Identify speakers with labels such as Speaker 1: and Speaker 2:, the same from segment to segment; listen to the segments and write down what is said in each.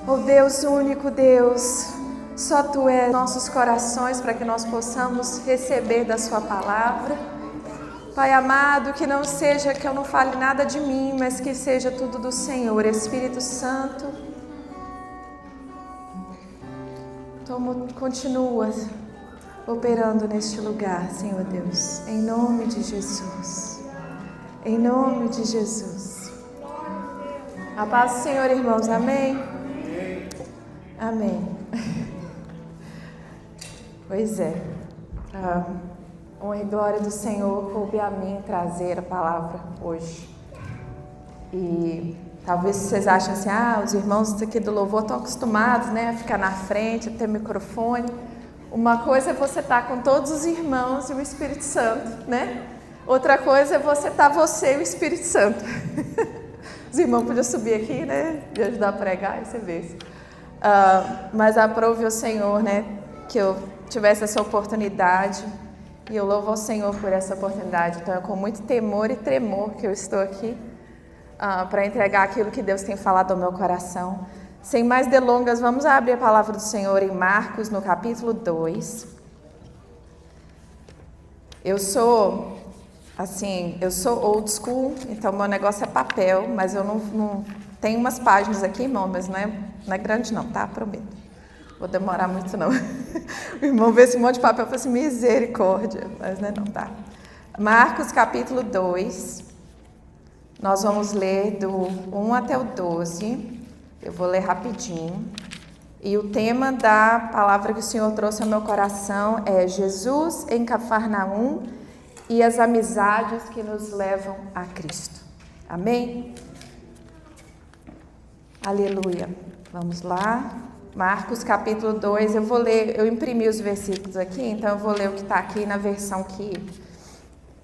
Speaker 1: Oh Deus, único Deus, só Tu és nossos corações para que nós possamos receber da Sua palavra. Pai amado, que não seja que eu não fale nada de mim, mas que seja tudo do Senhor. Espírito Santo, continua operando neste lugar, Senhor Deus, em nome de Jesus. Em nome de Jesus. A paz do Senhor, irmãos. Amém? Amém. Pois é. Honra e glória do Senhor coube a mim trazer a palavra hoje. E talvez vocês achem assim, os irmãos aqui do louvor estão acostumados, né, a ficar na frente, a ter microfone. Uma coisa é você estar com todos os irmãos e o Espírito Santo, né? Outra coisa é você e o Espírito Santo. Os irmãos podiam subir aqui, né, e ajudar a pregar e você vê. Mas aprove o Senhor, né, que eu tivesse essa oportunidade. E eu louvo ao Senhor por essa oportunidade. Então é com muito temor e tremor que eu estou aqui para entregar aquilo que Deus tem falado ao meu coração. Sem mais delongas, vamos abrir a palavra do Senhor em Marcos, no capítulo 2. Eu sou old school, então meu negócio é papel, mas eu não tenho umas páginas aqui, irmão, mas não é grande não, tá? Prometo. Vou demorar muito não. O irmão vê esse monte de papel e fala assim, misericórdia, mas não é não, tá? Marcos capítulo 2, nós vamos ler do 1 até o 12, eu vou ler rapidinho. E o tema da palavra que o Senhor trouxe ao meu coração é Jesus em Cafarnaum e as amizades que nos levam a Cristo. Amém? Aleluia. Vamos lá. Marcos capítulo 2, eu vou ler, eu imprimi os versículos aqui, então eu vou ler o que está aqui na versão que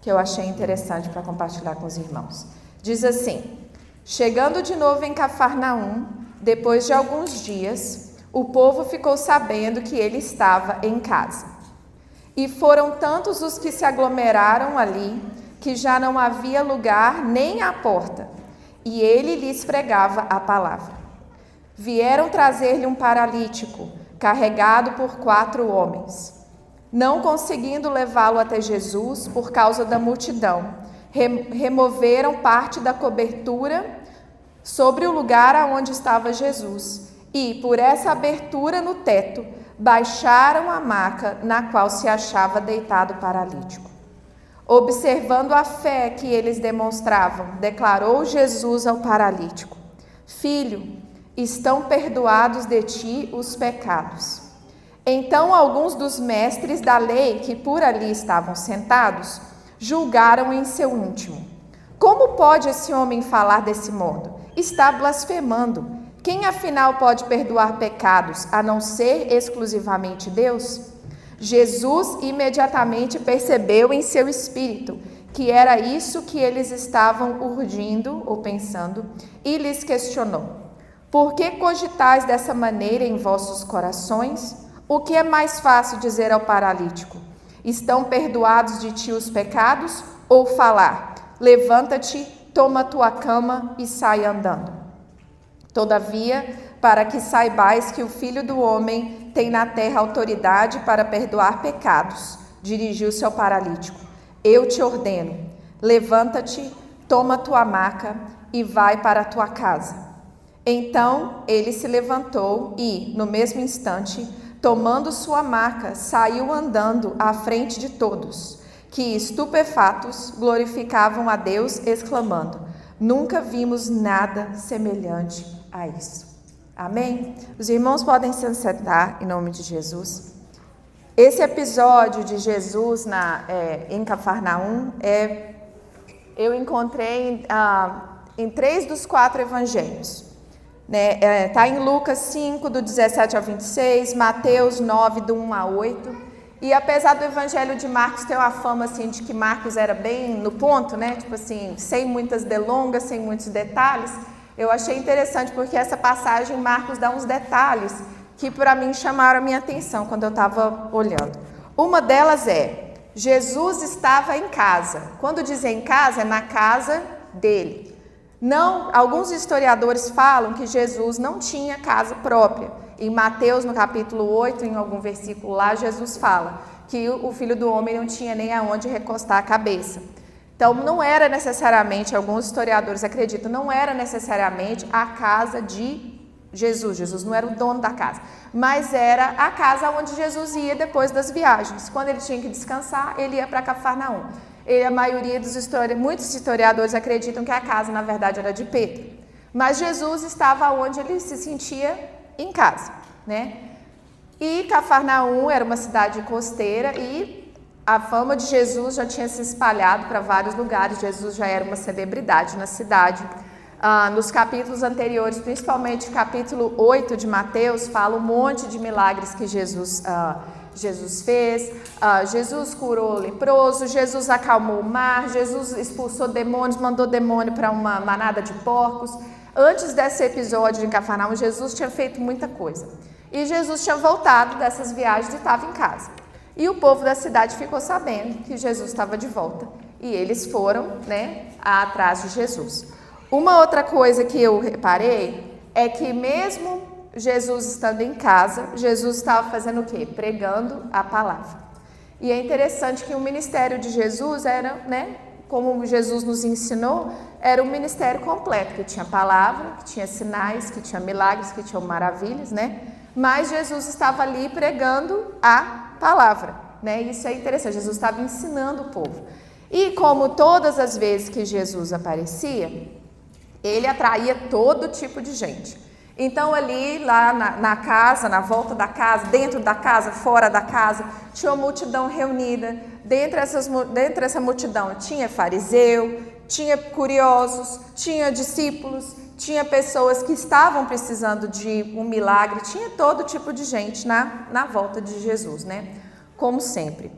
Speaker 1: eu achei interessante para compartilhar com os irmãos. Diz assim: chegando de novo em Cafarnaum, depois de alguns dias, o povo ficou sabendo que ele estava em casa. E foram tantos os que se aglomeraram ali, que já não havia lugar nem à porta, e ele lhes pregava a palavra. Vieram trazer-lhe um paralítico, carregado por 4 homens. Não conseguindo levá-lo até Jesus por causa da multidão, removeram parte da cobertura sobre o lugar aonde estava Jesus e, por essa abertura no teto, baixaram a maca na qual se achava deitado o paralítico. Observando a fé que eles demonstravam, declarou Jesus ao paralítico: Filho, estão perdoados de ti os pecados. Então alguns dos mestres da lei que por ali estavam sentados julgaram em seu íntimo: como pode esse homem falar desse modo? Está blasfemando. Quem afinal pode perdoar pecados a não ser exclusivamente Deus? Jesus imediatamente percebeu em seu espírito que era isso que eles estavam urdindo ou pensando e lhes questionou: por que cogitais dessa maneira em vossos corações? O que é mais fácil dizer ao paralítico: estão perdoados de ti os pecados? Ou falar: levanta-te, toma tua cama e sai andando? Todavia, para que saibais que o Filho do Homem tem na terra autoridade para perdoar pecados, dirigiu-se ao paralítico: eu te ordeno, levanta-te, toma tua maca e vai para a tua casa. Então ele se levantou e, no mesmo instante, tomando sua maca, saiu andando à frente de todos, que, estupefatos, glorificavam a Deus, exclamando: nunca vimos nada semelhante a isso. Amém? Os irmãos podem se sentar em nome de Jesus. Esse episódio de Jesus em Cafarnaum eu encontrei em 3 dos 4 evangelhos. Está em Lucas 5, do 17 ao 26, Mateus 9, do 1 a 8. E apesar do evangelho de Marcos ter uma fama assim, de que Marcos era bem no ponto, né? Tipo assim, sem muitas delongas, sem muitos detalhes, eu achei interessante porque essa passagem Marcos dá uns detalhes que para mim chamaram a minha atenção quando eu estava olhando. Uma delas é: Jesus estava em casa. Quando diz em casa, é na casa dele. Não, alguns historiadores falam que Jesus não tinha casa própria. Em Mateus, no capítulo 8, em algum versículo lá, Jesus fala que o Filho do Homem não tinha nem aonde recostar a cabeça. Então, não era necessariamente, alguns historiadores acreditam, não era necessariamente a casa de Jesus. Jesus não era o dono da casa, mas era a casa onde Jesus ia depois das viagens. Quando ele tinha que descansar, ele ia para Cafarnaum. E a maioria muitos historiadores acreditam que a casa, na verdade, era de Pedro. Mas Jesus estava onde ele se sentia em casa, né? E Cafarnaum era uma cidade costeira e a fama de Jesus já tinha se espalhado para vários lugares. Jesus já era uma celebridade na cidade. Nos capítulos anteriores, principalmente o capítulo 8 de Mateus, fala um monte de milagres que Jesus fez. Jesus curou o leproso, Jesus acalmou o mar, Jesus expulsou demônios, mandou demônio para uma manada de porcos. Antes desse episódio em Cafarnaum, Jesus tinha feito muita coisa. E Jesus tinha voltado dessas viagens e estava em casa. E o povo da cidade ficou sabendo que Jesus estava de volta. E eles foram, atrás de Jesus. Uma outra coisa que eu reparei é que mesmo Jesus estando em casa, Jesus estava fazendo o quê? Pregando a palavra. E é interessante que o ministério de Jesus era, como Jesus nos ensinou, era um ministério completo, que tinha palavra, que tinha sinais, que tinha milagres, que tinha maravilhas, Mas Jesus estava ali pregando a palavra, Isso é interessante, Jesus estava ensinando o povo. E como todas as vezes que Jesus aparecia, ele atraía todo tipo de gente. Então ali, lá na casa, na volta da casa, dentro da casa, fora da casa, tinha uma multidão reunida. Dentro dessa multidão tinha fariseu, tinha curiosos, tinha discípulos, tinha pessoas que estavam precisando de um milagre, tinha todo tipo de gente na volta de Jesus, Como sempre.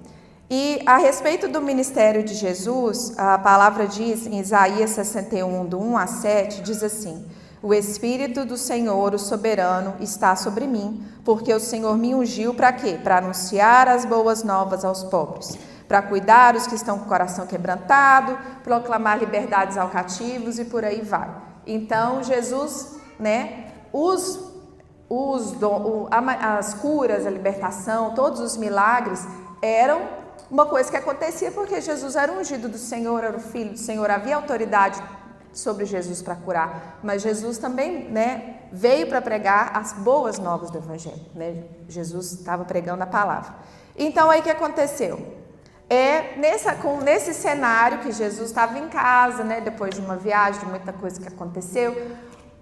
Speaker 1: E a respeito do ministério de Jesus, a palavra diz em Isaías 61, do 1 a 7, diz assim: o Espírito do Senhor, o soberano, está sobre mim, porque o Senhor me ungiu para quê? Para anunciar as boas novas aos pobres, para cuidar os que estão com o coração quebrantado, proclamar liberdades aos cativos e por aí vai. Então, Jesus, as curas, a libertação, todos os milagres eram uma coisa que acontecia porque Jesus era ungido do Senhor, era o Filho do Senhor, havia autoridade sobre Jesus para curar, mas Jesus também, veio para pregar as boas novas do Evangelho, Jesus estava pregando a palavra. Então, aí o que aconteceu? Nesse cenário que Jesus estava em casa, depois de uma viagem, de muita coisa que aconteceu,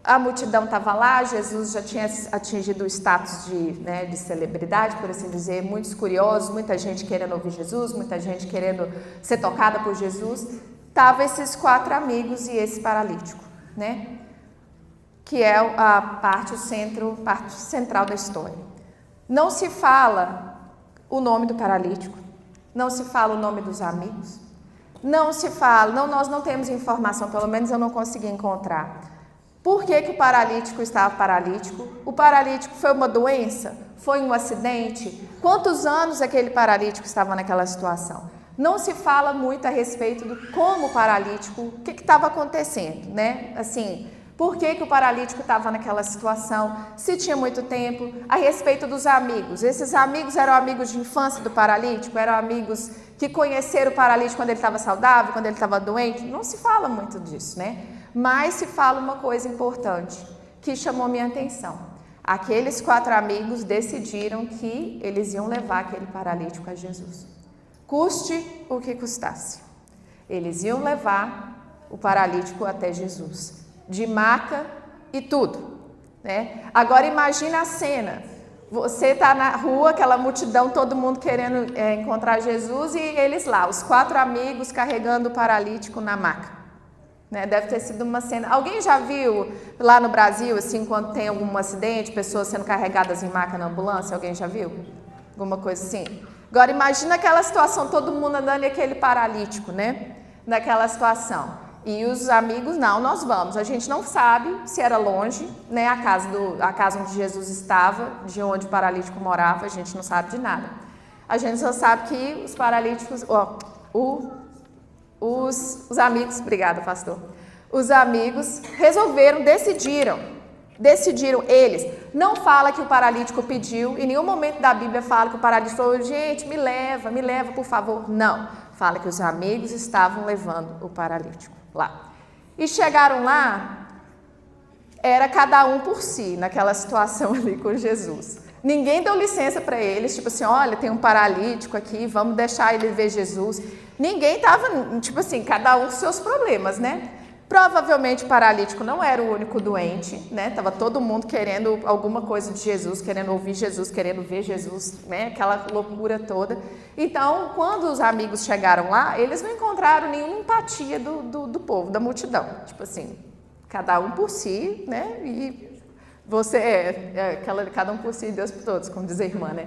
Speaker 1: a multidão estava lá, Jesus já tinha atingido o status de celebridade, por assim dizer, muitos curiosos, muita gente querendo ouvir Jesus, muita gente querendo ser tocada por Jesus. Estavam esses 4 amigos e esse paralítico, que é a parte central da história. Não se fala o nome do paralítico, não se fala o nome dos amigos, nós não temos informação, pelo menos eu não consegui encontrar. Por que o paralítico estava paralítico? O paralítico foi uma doença? Foi um acidente? Quantos anos aquele paralítico estava naquela situação? Não se fala muito a respeito do como o paralítico, o que estava acontecendo, Assim, por que o paralítico estava naquela situação? Se tinha muito tempo? A respeito dos amigos. Esses amigos eram amigos de infância do paralítico? Eram amigos que conheceram o paralítico quando ele estava saudável, quando ele estava doente? Não se fala muito disso, Mas se fala uma coisa importante que chamou minha atenção. Aqueles 4 amigos decidiram que eles iam levar aquele paralítico a Jesus. Custe o que custasse. Eles iam levar o paralítico até Jesus, de maca e tudo, Agora imagina a cena. Você está na rua, aquela multidão, todo mundo querendo encontrar Jesus e eles lá, os 4 amigos carregando o paralítico na maca. Deve ter sido uma cena. Alguém já viu lá no Brasil, assim, quando tem algum acidente, pessoas sendo carregadas em maca na ambulância? Alguém já viu? Alguma coisa assim? Agora imagina aquela situação, todo mundo andando e aquele paralítico, Naquela situação. E os amigos, não, nós vamos. A gente não sabe se era longe, a casa onde Jesus estava, de onde o paralítico morava, a gente não sabe de nada. A gente só sabe que os paralíticos, os amigos, obrigada, pastor. os amigos decidiram eles. Não fala que o paralítico pediu, em nenhum momento da Bíblia fala que o paralítico falou, gente, me leva, por favor. Não, fala que os amigos estavam levando o paralítico lá. E chegaram lá, era cada um por si, naquela situação ali com Jesus. Ninguém deu licença para eles, tipo assim, olha, tem um paralítico aqui, vamos deixar ele ver Jesus. Ninguém estava, tipo assim, cada um com seus problemas, né? Provavelmente o paralítico não era o único doente, né? Tava todo mundo querendo alguma coisa de Jesus, querendo ouvir Jesus, querendo ver Jesus, né? Aquela loucura toda. Então, quando os amigos chegaram lá, eles não encontraram nenhuma empatia do povo, da multidão. Tipo assim, cada um por si, né? E cada um por si, Deus por todos, como diz a irmã, né?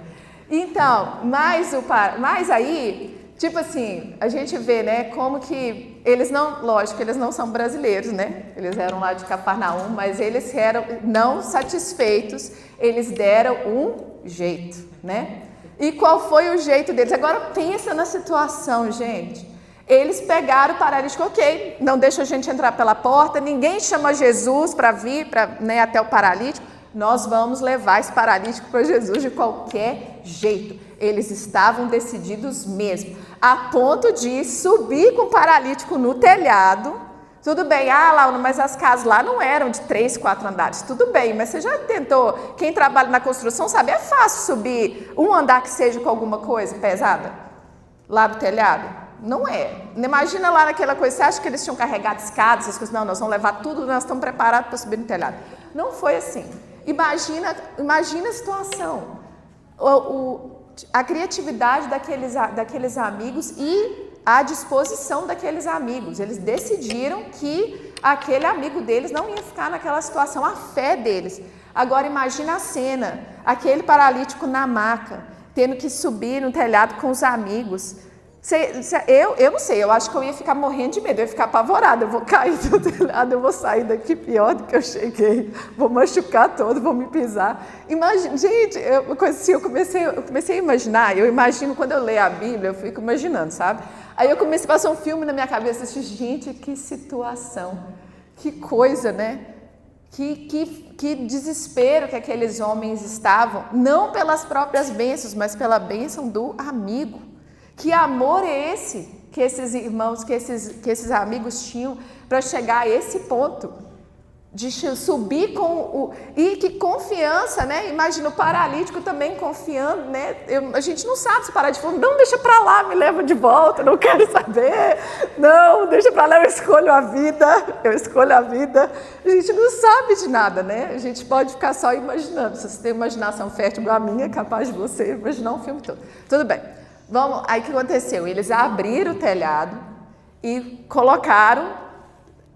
Speaker 1: Então, mas aí, tipo assim, a gente vê, né, como que eles não são brasileiros, né? Eles eram lá de Cafarnaum, mas eles eram não satisfeitos, eles deram um jeito, né? E qual foi o jeito deles? Agora pensa na situação, gente. Eles pegaram o paralítico, ok, não deixa a gente entrar pela porta, ninguém chama Jesus para vir até o paralítico, nós vamos levar esse paralítico para Jesus de qualquer jeito. Eles estavam decididos mesmo, a ponto de subir com o paralítico no telhado. Tudo bem, Laura, mas as casas lá não eram de 3, 4 andares. Tudo bem, mas você já tentou, quem trabalha na construção sabe, é fácil subir um andar que seja com alguma coisa pesada lá do telhado? Não é. Imagina lá naquela coisa, você acha que eles tinham carregado escadas, essas coisas? Não, nós vamos levar tudo, nós estamos preparados para subir no telhado. Não foi assim. Imagina a situação, a criatividade daqueles amigos e a disposição daqueles amigos. Eles decidiram que aquele amigo deles não ia ficar naquela situação, a fé deles. Agora imagina a cena, aquele paralítico na maca, tendo que subir no telhado com os amigos. Eu não sei, eu acho que eu ia ficar morrendo de medo, eu ia ficar apavorada, eu vou cair do telhado, eu vou sair daqui pior do que eu cheguei, vou machucar todo, vou me pisar. Imagina, gente, eu comecei a imaginar, eu imagino quando eu leio a Bíblia, eu fico imaginando, sabe? Aí eu comecei a passar um filme na minha cabeça, gente, que situação, que coisa, né? Que desespero que aqueles homens estavam, não pelas próprias bênçãos, mas pela bênção do amigo. Que amor é esse que esses irmãos, que esses amigos tinham para chegar a esse ponto de subir e que confiança, né? Imagina o paralítico também confiando, né? A gente não sabe se o paralítico falou, não, deixa para lá, me leva de volta, não quero saber, não, deixa para lá, eu escolho a vida. A gente não sabe de nada, né? A gente pode ficar só imaginando. Se você tem imaginação fértil igual a minha, é capaz de você imaginar um filme todo. Tudo bem. Aí o que aconteceu? Eles abriram o telhado e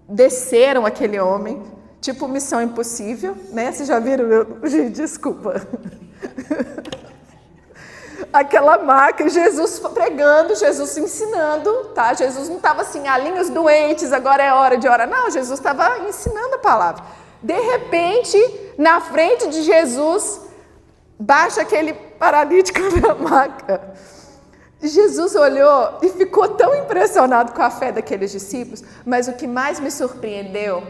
Speaker 1: desceram aquele homem, tipo Missão Impossível, né? Vocês já viram? Gente, desculpa. Aquela maca, Jesus pregando, Jesus ensinando, tá? Jesus não estava assim, alinha os doentes, agora é hora de orar. Não, Jesus estava ensinando a palavra. De repente, na frente de Jesus, baixa aquele paralítico na maca. Jesus olhou e ficou tão impressionado com a fé daqueles discípulos, mas o que mais me surpreendeu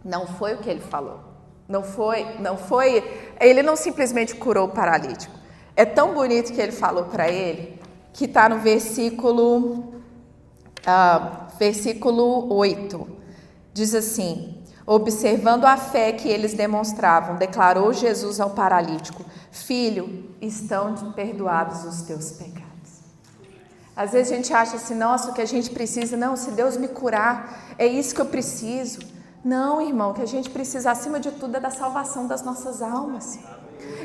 Speaker 1: não foi o que ele falou. Não foi, ele não simplesmente curou o paralítico. É tão bonito que ele falou para ele, que está no versículo 8. Diz assim: observando a fé que eles demonstravam, declarou Jesus ao paralítico: filho, estão perdoados os teus pecados. Às vezes a gente acha assim, nossa, o que a gente precisa, não, se Deus me curar, é isso que eu preciso. Não, irmão, o que a gente precisa acima de tudo é da salvação das nossas almas.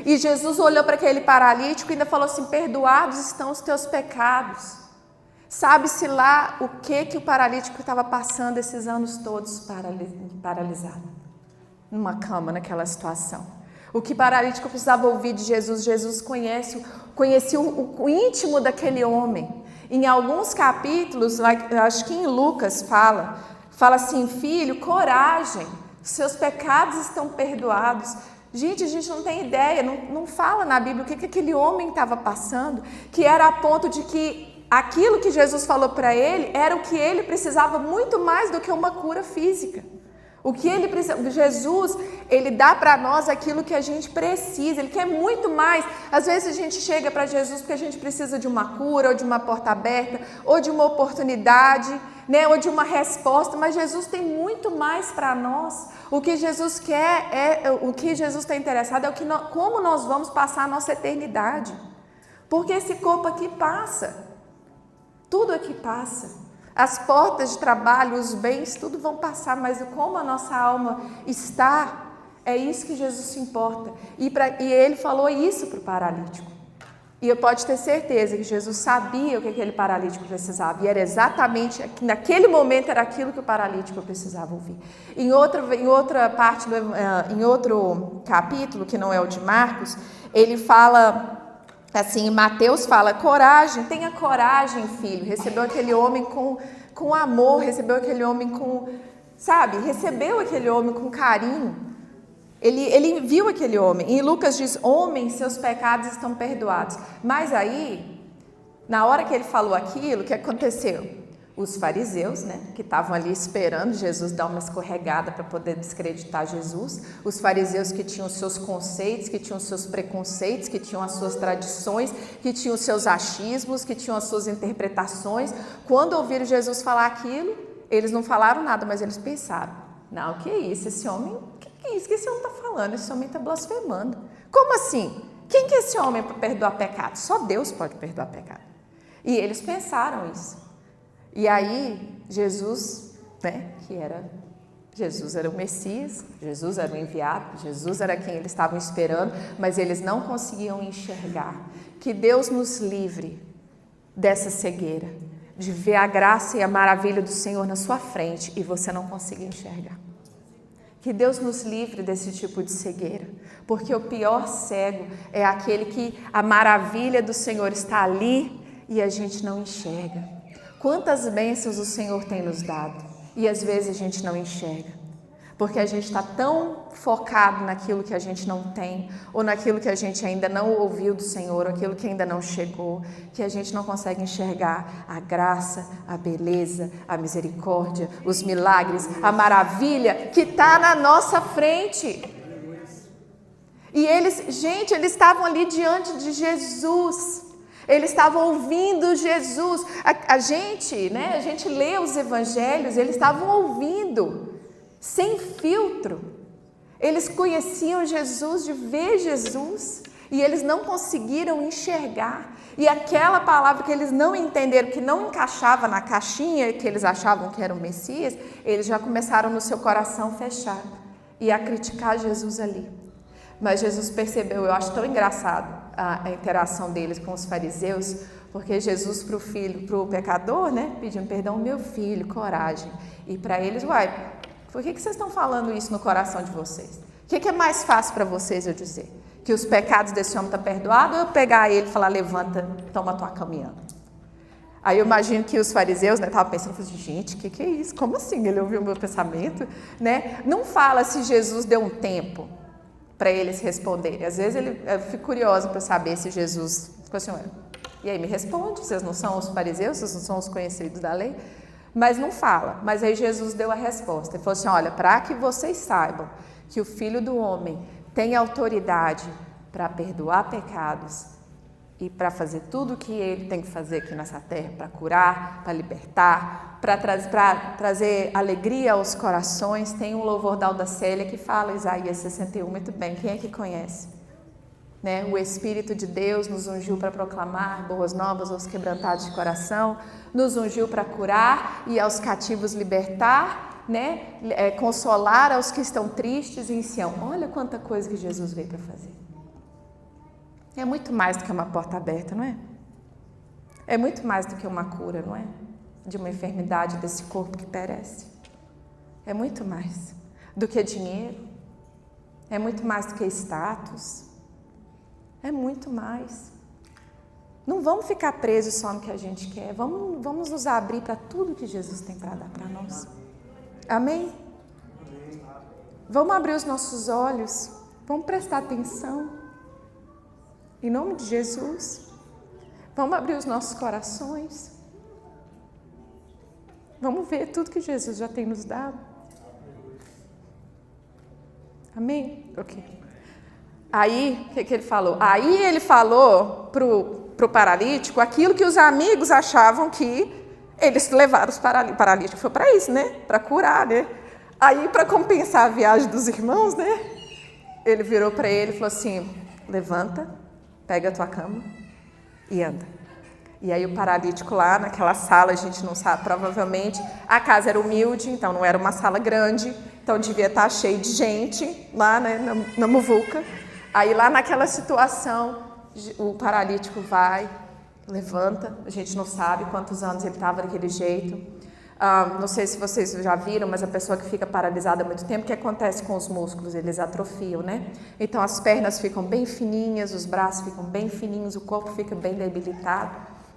Speaker 1: E Jesus olhou para aquele paralítico e ainda falou assim: perdoados estão os teus pecados. Sabe-se lá o que o paralítico estava passando esses anos todos paralisado, numa cama, naquela situação. O que o paralítico precisava ouvir de Jesus, Jesus conhecia o íntimo daquele homem. Em alguns capítulos, acho que em Lucas fala assim: filho, coragem, seus pecados estão perdoados. Gente, a gente não tem ideia, não fala na Bíblia o que aquele homem estava passando, que era a ponto de que aquilo que Jesus falou para ele era o que ele precisava muito mais do que uma cura física. O que ele precisa, Jesus, ele dá para nós aquilo que a gente precisa, ele quer muito mais. Às vezes a gente chega para Jesus porque a gente precisa de uma cura, ou de uma porta aberta, ou de uma oportunidade, né, ou de uma resposta, mas Jesus tem muito mais para nós. O que Jesus quer, o que Jesus está interessado é como nós vamos passar a nossa eternidade. Porque esse corpo aqui passa, tudo aqui passa. As portas de trabalho, os bens, tudo vão passar, mas como a nossa alma está, é isso que Jesus se importa. E ele falou isso para o paralítico. E eu pode ter certeza que Jesus sabia o que aquele paralítico precisava. E era exatamente, naquele momento, era aquilo que o paralítico precisava ouvir. Em outra parte, em outro capítulo, que não é o de Marcos, ele fala... Assim, Mateus fala, coragem, tenha coragem, filho. Recebeu aquele homem com amor, recebeu aquele homem recebeu aquele homem com carinho. Ele viu aquele homem. E Lucas diz, homem, seus pecados estão perdoados. Mas aí, na hora que ele falou aquilo, o que aconteceu? Os fariseus, né, que estavam ali esperando Jesus dar uma escorregada para poder descreditar Jesus, os fariseus que tinham os seus conceitos, que tinham os seus preconceitos, que tinham as suas tradições, que tinham os seus achismos, que tinham as suas interpretações, quando ouviram Jesus falar aquilo, eles não falaram nada, mas eles pensaram, não, o que é isso? Esse homem, o que é isso que esse homem está falando? Esse homem está blasfemando. Como assim? Quem que é esse homem para perdoar pecado? Só Deus pode perdoar pecado. E eles pensaram isso. E aí, Jesus era o Messias, Jesus era o enviado, Jesus era quem eles estavam esperando, mas eles não conseguiam enxergar. Que Deus nos livre dessa cegueira, de ver a graça e a maravilha do Senhor na sua frente e você não conseguir enxergar. Que Deus nos livre desse tipo de cegueira, porque o pior cego é aquele que a maravilha do Senhor está ali e a gente não enxerga. Quantas bênçãos o Senhor tem nos dado e às vezes a gente não enxerga, porque a gente está tão focado naquilo que a gente não tem, ou naquilo que a gente ainda não ouviu do Senhor, ou aquilo que ainda não chegou, que a gente não consegue enxergar a graça, a beleza, a misericórdia, os milagres, a maravilha que está na nossa frente. E eles estavam ali diante de Jesus. Eles estavam ouvindo Jesus. A gente lê os evangelhos, eles estavam ouvindo, sem filtro. Eles conheciam Jesus, de ver Jesus, e eles não conseguiram enxergar. E aquela palavra que eles não entenderam, que não encaixava na caixinha que eles achavam que era o Messias, eles já começaram no seu coração fechar e a criticar Jesus ali. Mas Jesus percebeu, eu acho tão engraçado a interação deles com os fariseus, porque Jesus para o pecador, né, pedindo perdão, meu filho, coragem. E para eles, por que vocês estão falando isso no coração de vocês? O que é mais fácil para vocês eu dizer? Que os pecados desse homem estão perdoados, ou eu pegar ele e falar, levanta, toma tua caminhando? Aí eu imagino que os fariseus estavam pensando, gente, o que é isso? Como assim? Ele ouviu o meu pensamento? Né? Não fala se Jesus deu um tempo para eles responderem. Às vezes eu fico curiosa para saber se Jesus ficou assim, e aí me responde, vocês não são os fariseus, vocês não são os conhecidos da lei? Mas não fala. Mas aí Jesus deu a resposta. Ele falou assim, olha, para que vocês saibam que o Filho do Homem tem autoridade para perdoar pecados e para fazer tudo o que ele tem que fazer aqui nessa terra, para curar, para libertar, para trazer alegria aos corações. Tem um louvor da Alda Célia que fala, Isaías 61, muito bem, quem é que conhece? Né? O Espírito de Deus nos ungiu para proclamar boas novas aos quebrantados de coração, nos ungiu para curar e aos cativos libertar, né? Consolar aos que estão tristes em Sião. Olha quanta coisa que Jesus veio para fazer. É muito mais do que uma porta aberta, não é? É muito mais do que uma cura, não é? De uma enfermidade desse corpo que perece. É muito mais do que dinheiro. É muito mais do que status. É muito mais. Não vamos ficar presos só no que a gente quer. Vamos nos abrir para tudo que Jesus tem para dar para nós. Amém? Vamos abrir os nossos olhos. Vamos prestar atenção. Em nome de Jesus. Vamos abrir os nossos corações. Vamos ver tudo que Jesus já tem nos dado. Amém? Ok. Aí, o que ele falou? Aí ele falou pro paralítico aquilo que os amigos achavam que eles levaram os paralíticos. Foi para isso, né? Para curar, né? Aí, para compensar a viagem dos irmãos, né? Ele virou para ele e falou assim: levanta, pega a tua cama e anda. E aí o paralítico lá naquela sala, a gente não sabe, provavelmente a casa era humilde, então não era uma sala grande, então devia estar cheio de gente lá, né, na muvuca. Aí lá naquela situação, o paralítico vai, levanta, a gente não sabe quantos anos ele estava daquele jeito. Não sei se vocês já viram, mas a pessoa que fica paralisada há muito tempo, o que acontece com os músculos? Eles atrofiam, né? Então as pernas ficam bem fininhas, os braços ficam bem fininhos, o corpo fica bem debilitado.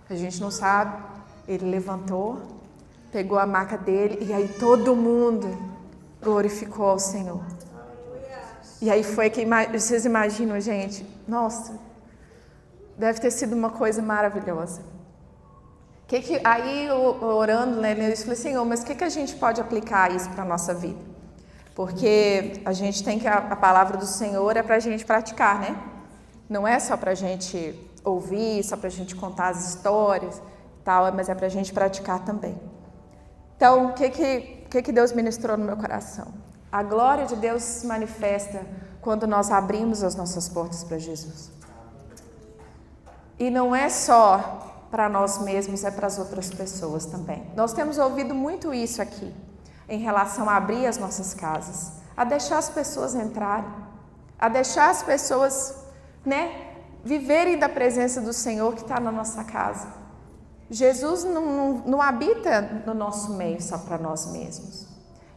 Speaker 1: A gente não sabe. Ele levantou, pegou a maca dele e aí todo mundo glorificou ao Senhor. E aí foi que, vocês imaginam, gente? Nossa, deve ter sido uma coisa maravilhosa. Aí, orando, né, eu falei, Senhor, mas o que a gente pode aplicar isso para a nossa vida? Porque a gente tem que, a palavra do Senhor é para a gente praticar, né? Não é só para a gente ouvir, só para a gente contar as histórias e tal, mas é para a gente praticar também. Então, o que Deus ministrou no meu coração? A glória de Deus se manifesta quando nós abrimos as nossas portas para Jesus. E não é só para nós mesmos, é para as outras pessoas também. Nós temos ouvido muito isso aqui, em relação a abrir as nossas casas, a deixar as pessoas entrarem, a deixar as pessoas, né, viverem da presença do Senhor que está na nossa casa. Jesus não habita no nosso meio só para nós mesmos.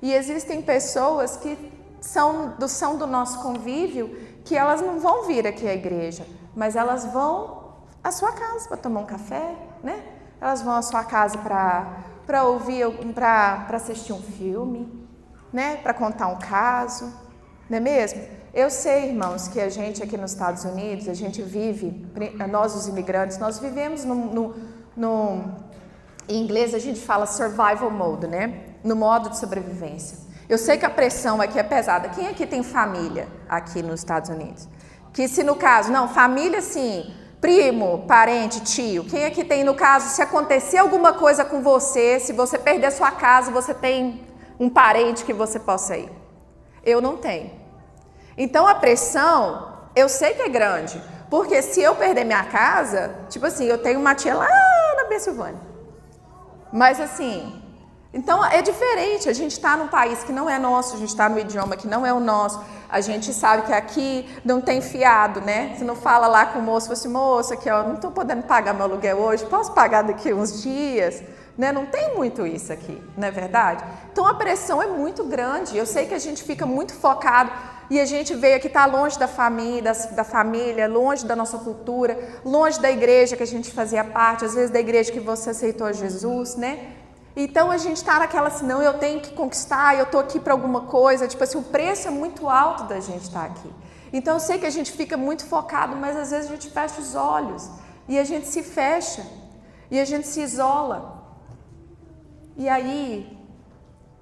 Speaker 1: E existem pessoas que são do nosso convívio, que elas não vão vir aqui à igreja, mas elas vão à sua casa para tomar um café, né? Elas vão à sua casa para ouvir, para assistir um filme, né? Para contar um caso, não é mesmo? Eu sei, irmãos, que a gente aqui nos Estados Unidos, a gente vive, nós os imigrantes, nós vivemos em inglês a gente fala survival mode, né? No modo de sobrevivência. Eu sei que a pressão aqui é pesada. Quem aqui tem família aqui nos Estados Unidos? Que se no caso, não, família sim, primo, parente, tio. Quem aqui tem, no caso, se acontecer alguma coisa com você, se você perder sua casa, você tem um parente que você possa ir? Eu não tenho. Então a pressão, eu sei que é grande, porque se eu perder minha casa, tipo assim, eu tenho uma tia lá na Pensilvânia. Mas assim, então é diferente, a gente está num país que não é nosso, a gente está no idioma que não é o nosso, a gente sabe que aqui não tem fiado, né? Você não fala lá com o moço, fala assim, moça, aqui, ó, não estou podendo pagar meu aluguel hoje, posso pagar daqui uns dias? Né? Não tem muito isso aqui, não é verdade? Então a pressão é muito grande, eu sei que a gente fica muito focado e a gente veio aqui, está longe da família, longe da nossa cultura, longe da igreja que a gente fazia parte, às vezes da igreja que você aceitou Jesus, né? Então a gente está naquela assim, não, eu tenho que conquistar, eu estou aqui para alguma coisa, tipo assim, o preço é muito alto da gente estar aqui. Então eu sei que a gente fica muito focado, mas às vezes a gente fecha os olhos e a gente se fecha e a gente se isola. E aí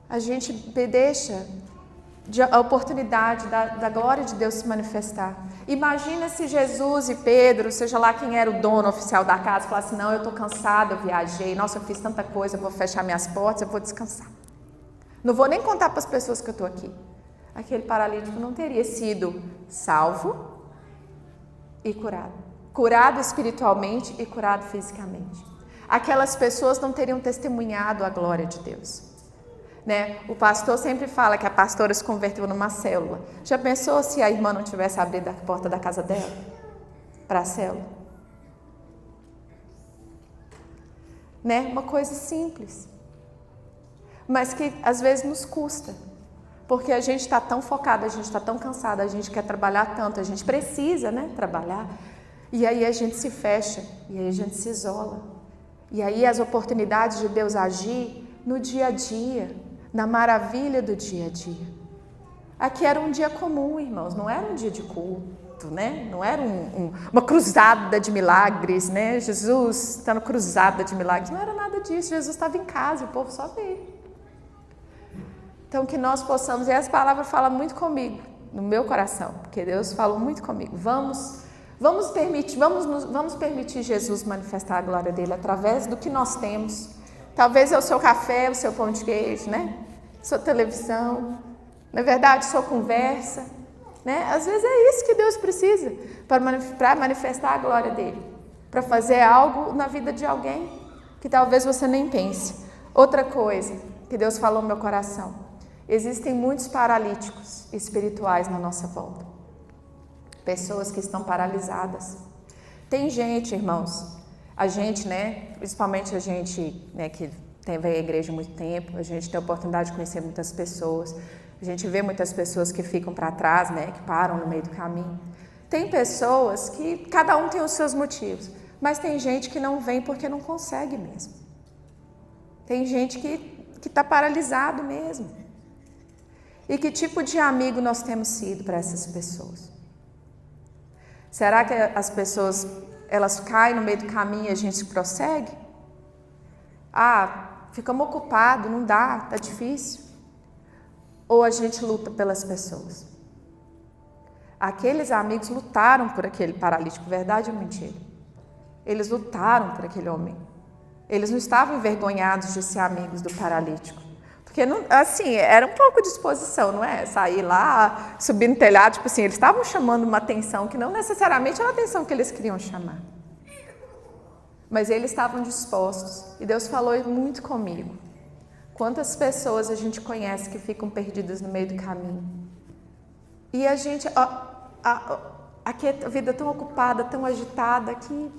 Speaker 1: a gente deixa a oportunidade da glória de Deus se manifestar. Imagina se Jesus e Pedro, seja lá quem era o dono oficial da casa, falasse, não, eu estou cansado, eu viajei, nossa, eu fiz tanta coisa, eu vou fechar minhas portas, eu vou descansar. Não vou nem contar para as pessoas que eu estou aqui. Aquele paralítico não teria sido salvo e curado. Curado espiritualmente e curado fisicamente. Aquelas pessoas não teriam testemunhado a glória de Deus. Né? O pastor sempre fala que a pastora se converteu numa célula. Já pensou se a irmã não tivesse abrido a porta da casa dela para a célula? Né? Uma coisa simples, mas que às vezes nos custa, porque a gente está tão focado, a gente está tão cansado, a gente quer trabalhar tanto, a gente precisa, né, trabalhar, e aí a gente se fecha, e aí a gente se isola, e aí as oportunidades de Deus agir no dia a dia, na maravilha do dia a dia. Aqui era um dia comum, irmãos, não era um dia de culto, né? Não era uma cruzada de milagres, né? Jesus está no cruzada de milagres, não era nada disso. Jesus estava em casa e o povo só veio. Então, que nós possamos, e essa palavra fala muito comigo, no meu coração, porque Deus falou muito comigo. Vamos permitir Jesus manifestar a glória dele através do que nós temos. Talvez é o seu café, o seu pão de queijo, né? Sua televisão, na verdade, sua conversa, né? Às vezes é isso que Deus precisa para manifestar a glória dele, para fazer algo na vida de alguém que talvez você nem pense. Outra coisa que Deus falou no meu coração: existem muitos paralíticos espirituais na nossa volta, pessoas que estão paralisadas. Tem gente, irmãos, a gente, né, principalmente a gente, né, que vem à igreja há muito tempo, a gente tem a oportunidade de conhecer muitas pessoas, a gente vê muitas pessoas que ficam para trás, né, que param no meio do caminho. Tem pessoas que cada um tem os seus motivos, mas tem gente que não vem porque não consegue mesmo. Tem gente que está paralisado mesmo. E que tipo de amigo nós temos sido para essas pessoas? Será que as pessoas, elas caem no meio do caminho e a gente prossegue? Ficamos ocupados, não dá, tá difícil. Ou a gente luta pelas pessoas? Aqueles amigos lutaram por aquele paralítico, verdade ou mentira? Eles lutaram por aquele homem. Eles não estavam envergonhados de ser amigos do paralítico. Porque, não, assim, era um pouco de exposição, não é? Sair lá, subir no telhado, tipo assim, eles estavam chamando uma atenção que não necessariamente era a atenção que eles queriam chamar. Mas eles estavam dispostos. E Deus falou muito comigo. Quantas pessoas a gente conhece que ficam perdidas no meio do caminho? E a gente, aqui a vida é tão ocupada, tão agitada, que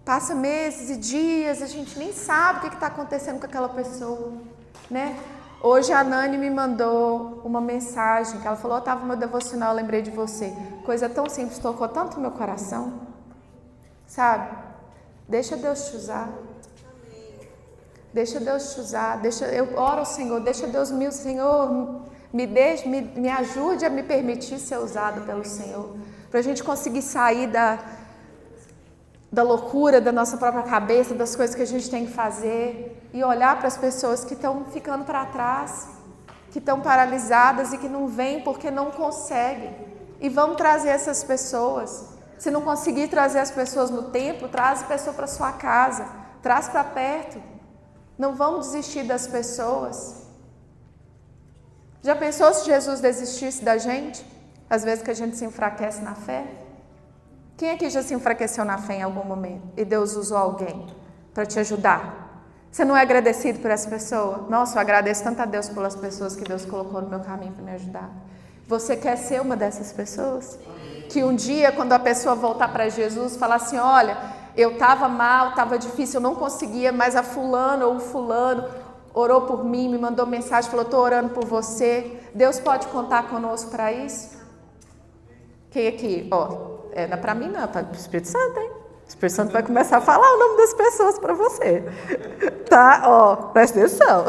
Speaker 1: passa meses e dias, a gente nem sabe o que está acontecendo com aquela pessoa, né? Hoje a Nani me mandou uma mensagem, que ela falou: estava no meu devocional, eu lembrei de você. Coisa tão simples, tocou tanto no meu coração, sabe? Deixa Deus te usar. Deixa Deus te usar. Eu oro ao Senhor, deixa Deus Senhor, me ajude a me permitir ser usado pelo Senhor, para a gente conseguir sair da loucura da nossa própria cabeça, das coisas que a gente tem que fazer, e olhar para as pessoas que estão ficando para trás, que estão paralisadas e que não vêm porque não conseguem. E vamos trazer essas pessoas. Se não conseguir trazer as pessoas no templo, traz a pessoa para sua casa, traz para perto. Não vamos desistir das pessoas. Já pensou se Jesus desistisse da gente? Às vezes que a gente se enfraquece na fé. Quem aqui já se enfraqueceu na fé em algum momento e Deus usou alguém para te ajudar? Você não é agradecido por essa pessoa? Nossa, eu agradeço tanto a Deus pelas pessoas que Deus colocou no meu caminho para me ajudar. Você quer ser uma dessas pessoas? Que um dia, quando a pessoa voltar para Jesus, falar assim: olha, eu estava mal, estava difícil, eu não conseguia, mas a fulano ou o fulano orou por mim, me mandou mensagem, falou: estou orando por você. Deus pode contar conosco para isso? Quem aqui? Não é para mim não, é para o Espírito Santo, hein? O Espírito Santo vai começar a falar o nome das pessoas para você. Tá? Presta atenção.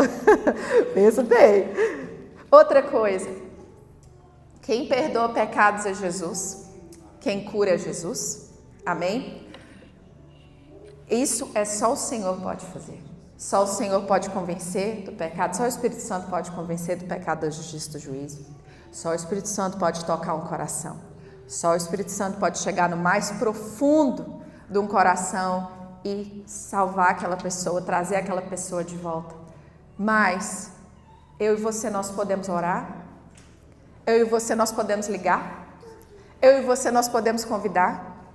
Speaker 1: Pensa bem. Outra coisa. Quem perdoa pecados é Jesus. Quem cura é Jesus. Amém? Isso é só o Senhor pode fazer. Só o Senhor pode convencer do pecado. Só o Espírito Santo pode convencer do pecado, da justiça, do juízo. Só o Espírito Santo pode tocar um coração. Só o Espírito Santo pode chegar no mais profundo de um coração e salvar aquela pessoa, trazer aquela pessoa de volta. Mas eu e você, nós podemos orar. Eu e você, nós podemos ligar. Eu e você, nós podemos convidar.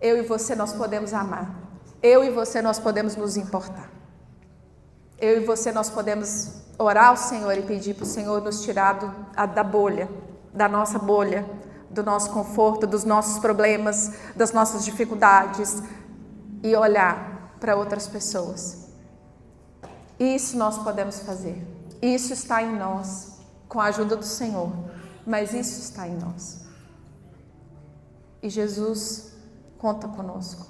Speaker 1: Eu e você, nós podemos amar. Eu e você, nós podemos nos importar. Eu e você, nós podemos orar ao Senhor e pedir para o Senhor nos tirar da bolha, da nossa bolha, do nosso conforto, dos nossos problemas, das nossas dificuldades, e olhar para outras pessoas. Isso nós podemos fazer. Isso está em nós, com a ajuda do Senhor, mas isso está em nós. E Jesus conta conosco.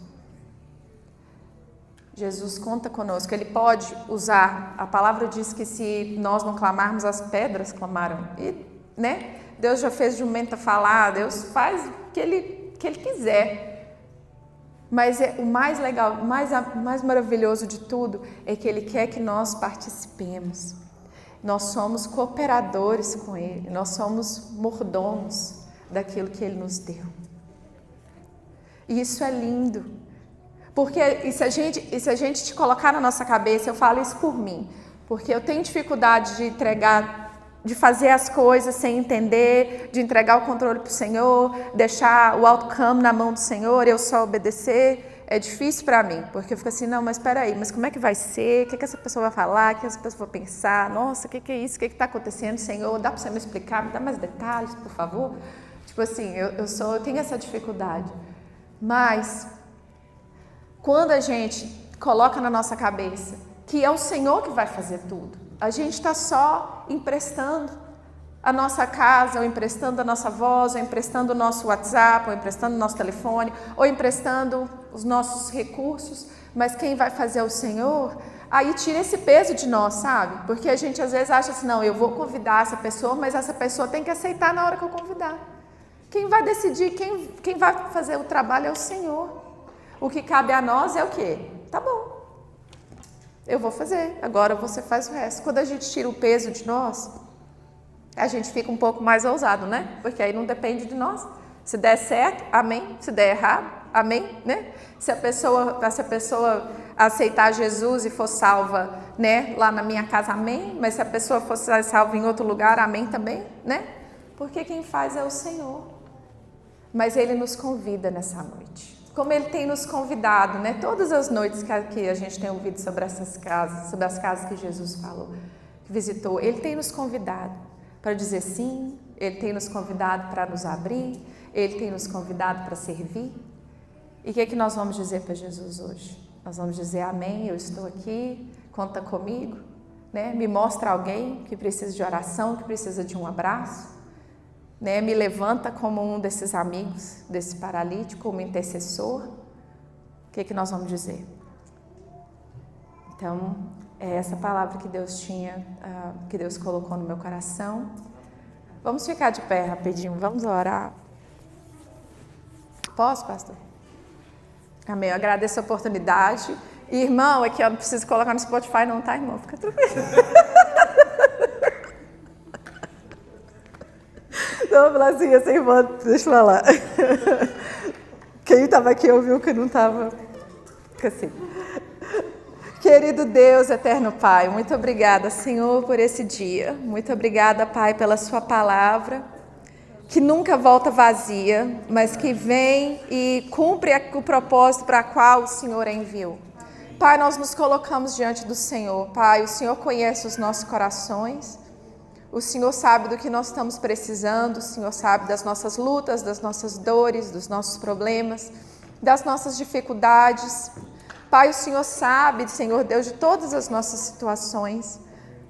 Speaker 1: Jesus conta conosco. Ele pode usar, a palavra diz que se nós não clamarmos, as pedras clamarão. E né? Deus já fez jumenta falar, Deus faz o que ele quiser. Mas o mais legal, o mais maravilhoso de tudo é que Ele quer que nós participemos. Nós somos cooperadores com Ele, nós somos mordomos daquilo que Ele nos deu. E isso é lindo. Porque se a gente te colocar na nossa cabeça, eu falo isso por mim, porque eu tenho dificuldade de entregar, de fazer as coisas sem entender, de entregar o controle para o Senhor, deixar o outcome na mão do Senhor, eu só obedecer, é difícil para mim, porque eu fico assim, não, mas espera aí, mas como é que vai ser? O que essa pessoa vai falar? O que essa pessoa vai pensar? Nossa, o que é isso? O que está acontecendo, Senhor? Dá para você me explicar? Me dá mais detalhes, por favor? Tipo assim, eu tenho essa dificuldade. Mas, quando a gente coloca na nossa cabeça que é o Senhor que vai fazer tudo, a gente está só emprestando a nossa casa, ou emprestando a nossa voz, ou emprestando o nosso WhatsApp, ou emprestando o nosso telefone, ou emprestando os nossos recursos, mas quem vai fazer é o Senhor. Aí tira esse peso de nós, sabe? Porque a gente às vezes acha assim, não, eu vou convidar essa pessoa, mas essa pessoa tem que aceitar na hora que eu convidar. Quem vai decidir, quem vai fazer o trabalho é o Senhor. O que cabe a nós é o quê? Tá bom. Eu vou fazer, agora você faz o resto. Quando a gente tira o peso de nós, a gente fica um pouco mais ousado, né? Porque aí não depende de nós. Se der certo, amém. Se der errado, amém, né? Se a pessoa aceitar Jesus e for salva, né, lá na minha casa, amém. Mas se a pessoa fosse salva em outro lugar, amém também, né? Porque quem faz é o Senhor. Mas Ele nos convida nessa noite. Como Ele tem nos convidado, né? Todas as noites que a gente tem ouvido sobre essas casas, sobre as casas que Jesus falou, que visitou, Ele tem nos convidado para dizer sim, Ele tem nos convidado para nos abrir, Ele tem nos convidado para servir. E o que é que nós vamos dizer para Jesus hoje? Nós vamos dizer amém, eu estou aqui, conta comigo, né? Me mostra alguém que precisa de oração, que precisa de um abraço. Né, me levanta como um desses amigos, desse paralítico, como intercessor. O que nós vamos dizer? Então, é essa palavra que Deus que Deus colocou no meu coração. Vamos ficar de pé rapidinho, vamos orar. Posso, pastor? Amém, eu agradeço a oportunidade. E, irmão, aqui eu não preciso colocar no Spotify não, tá, irmão? Fica tranquilo. Então, eu falei assim, essa irmã, deixa eu falar. Quem estava aqui ouviu que não estava. Assim. Querido Deus, eterno Pai, muito obrigada, Senhor, por esse dia. Muito obrigada, Pai, pela sua palavra, que nunca volta vazia, mas que vem e cumpre o propósito para o qual o Senhor a enviou. Pai, nós nos colocamos diante do Senhor. Pai, o Senhor conhece os nossos corações. O Senhor sabe do que nós estamos precisando, o Senhor sabe das nossas lutas, das nossas dores, dos nossos problemas, das nossas dificuldades. Pai, o Senhor sabe, Senhor Deus, de todas as nossas situações,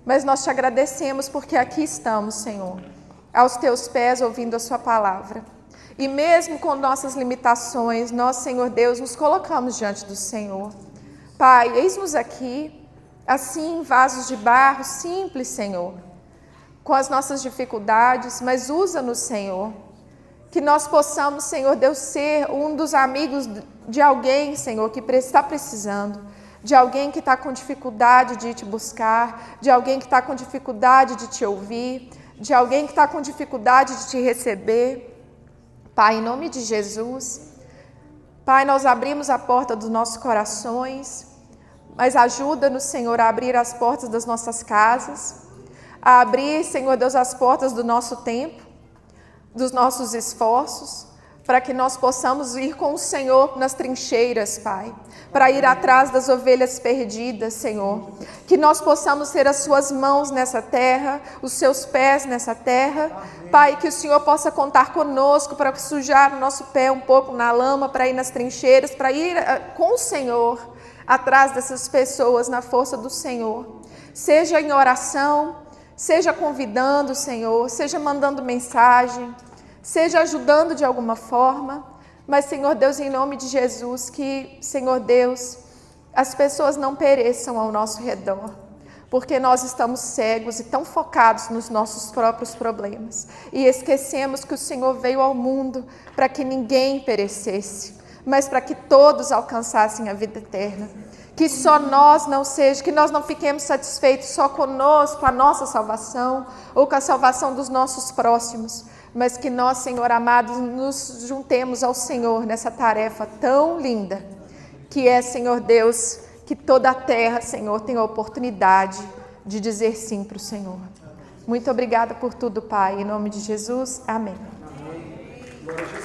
Speaker 1: mas nós te agradecemos porque aqui estamos, Senhor, aos teus pés ouvindo a sua palavra. E mesmo com nossas limitações, nós, Senhor Deus, nos colocamos diante do Senhor. Pai, eis-nos aqui, assim, vasos de barro, simples, Senhor, com as nossas dificuldades, mas usa-nos, Senhor, que nós possamos, Senhor Deus, ser um dos amigos de alguém, Senhor, que está precisando, de alguém que está com dificuldade de te buscar, de alguém que está com dificuldade de te ouvir, de alguém que está com dificuldade de te receber. Pai, em nome de Jesus, Pai, nós abrimos a porta dos nossos corações, mas ajuda-nos, Senhor, a abrir as portas das nossas casas, a abrir, Senhor Deus, as portas do nosso tempo, dos nossos esforços, para que nós possamos ir com o Senhor nas trincheiras, Pai, para ir atrás das ovelhas perdidas, Senhor. Que nós possamos ser as suas mãos nessa terra, os seus pés nessa terra. Pai, que o Senhor possa contar conosco para sujar o nosso pé um pouco na lama, para ir nas trincheiras, para ir com o Senhor atrás dessas pessoas na força do Senhor. Seja em oração, seja convidando, Senhor, seja mandando mensagem, seja ajudando de alguma forma, mas, Senhor Deus, em nome de Jesus, que, Senhor Deus, as pessoas não pereçam ao nosso redor, porque nós estamos cegos e tão focados nos nossos próprios problemas. E esquecemos que o Senhor veio ao mundo para que ninguém perecesse, mas para que todos alcançassem a vida eterna. Que só nós que nós não fiquemos satisfeitos só conosco, com a nossa salvação, ou com a salvação dos nossos próximos, mas que nós, Senhor amado, nos juntemos ao Senhor nessa tarefa tão linda, que é, Senhor Deus, que toda a terra, Senhor, tenha a oportunidade de dizer sim para o Senhor. Muito obrigada por tudo, Pai. Em nome de Jesus, amém.
Speaker 2: Amém.